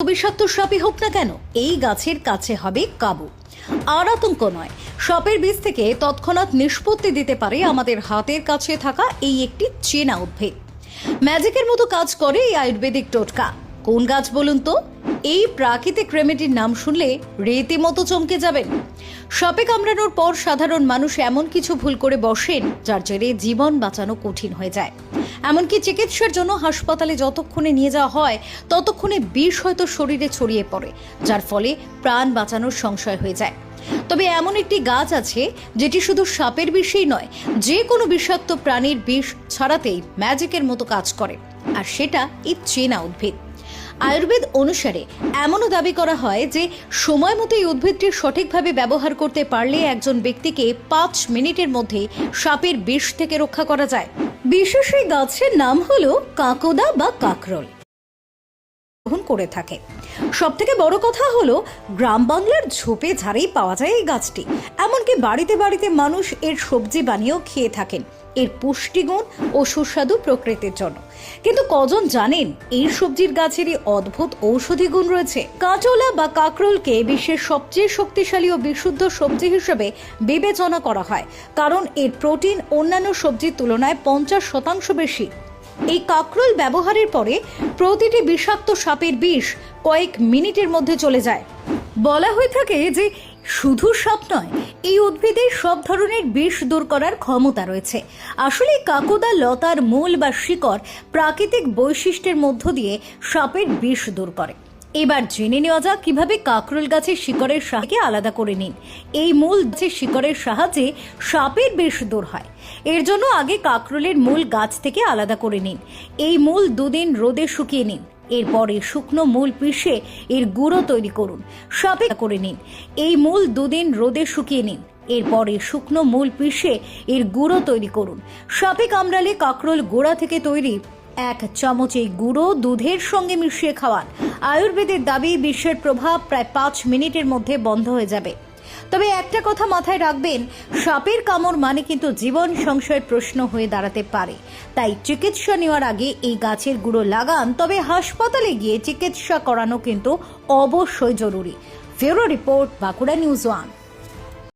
বিষাক্ত সাপই হোক না কেন, এই গাছের কাছে হবে কাবু। আর আতঙ্ক নয়, সাপের বিষ থেকে তৎক্ষণাৎ নিষ্পত্তি দিতে পারে আমাদের হাতের কাছে থাকা এই একটি চেনা উদ্ভিদ। ম্যাজিকের মতো কাজ করে এই আয়ুর্বেদিক টোটকা। কোন গাছ বলুন তো? এই প্রাকৃতিক রেমেডির নাম শুনলে রীতিমতো চমকে যাবেন। সাপে কামড়ানোর পর সাধারণ মানুষ এমন কিছু ভুল করে বসেন যার জেরে জীবন বাঁচানো কঠিন হয়ে যায়। এমনকি চিকিৎসার জন্য হাসপাতালে যতক্ষণে নিয়ে যাওয়া হয় ততক্ষণে বিষ হয়তো শরীরে ছড়িয়ে পড়ে, যার ফলে প্রাণ বাঁচানোর সংশয় হয়ে যায়। তবে এমন একটি গাছ আছে যেটি শুধু সাপের বিষই নয়, যে কোনো বিষাক্ত প্রাণীর বিষ ছাড়াতেই ম্যাজিকের মতো কাজ করে, আর সেটা এই চেনা উদ্ভিদ। আয়ুর্বেদ অনুসারে এমনও দাবি করা হয় যে সময় মতো এই উদ্ভিদটি সঠিকভাবে ব্যবহার করতে পারলে একজন ব্যক্তিকে 5 মিনিটের মধ্যে সাপের বিষ থেকে রক্ষা করা যায়। বিশেষ এই গাছের নাম হলো কাকোদা বা কাকরোল গ্রহণ করে থাকে। সব থেকে বড় কথা হলো গ্রাম বাংলার ঝোপে ঝাড়েই পাওয়া যায় এই গাছটি। এমনকি বাড়িতে বাড়িতে মানুষ এর সবজি বানিয়েও খেয়ে থাকেন এর পুষ্টিগুণ ও সুস্বাদু প্রকৃতির জন্য। কিন্তু কজন জানেন এই সবজির গাছেরই অদ্ভুত ঔষধি গুণ রয়েছে? কাঁচোলা বা কাকরোলকে বিশ্বের সবচেয়ে শক্তিশালী ও বিশুদ্ধ সবজি হিসেবে বিবেচনা করা হয়, কারণ এর প্রোটিন অন্যান্য সবজির তুলনায় 50% বেশি। এই কাকরোল ব্যবহারের পরে প্রতিটি বিষাক্ত সাপের বিষ কয়েক মিনিটের মধ্যে চলে যায়। বলা হয়ে থাকে যে শুধু সাপ নয়, এই উদ্ভিদের সব ধরনের বিষ দূর করার ক্ষমতা রয়েছে। আসলে কাকোদা লতার মূল বা শিকড় প্রাকৃতিক বৈশিষ্ট্যের মধ্য দিয়ে সাপের বিষ দূর করে। এবার জেনে নেওয়া যাক কিভাবে কাকরোল গাছের শিকড়ের সাহায্যে আলাদা করে নিন এই মূল গাছের শিকড়ের সাহায্যে সাপের বিষ দূর হয়। এর জন্য আগে কাকরোলের মূল গাছ থেকে আলাদা করে নিন। এই মূল 2 দিন রোদে শুকিয়ে নিন। এরপরে শুকনো মূল পিষে এর গুঁড়ো তৈরি করুন। সাপে করে নিন। এই মূল 2 দিন রোদে শুকিয়ে নিন। এরপরে শুকনো মূল পিষে এর গুঁড়ো তৈরি করুন। সাপে কামড়ালে কাকরোল গোড়া থেকে তৈরি 1 চামচ এই গুঁড়ো দুধের সঙ্গে মিশিয়ে খাওয়ান। আয়ুর্বেদের দাবি বিষের প্রভাব প্রায় 5 মিনিটের মধ্যে বন্ধ হয়ে যাবে। তবে একটা কথা মাথায় রাখবেন, সাপের কামড় মানে কিন্তু জীবন সংশয়ের প্রশ্ন হয়ে দাঁড়াতে পারে। তাই চিকিৎসা নেওয়ার আগে এই গাছের গুঁড়ো লাগান, তবে হাসপাতালে গিয়ে চিকিৎসা করানো কিন্তু অবশ্যই জরুরি। Bureau report, Bankura news 1।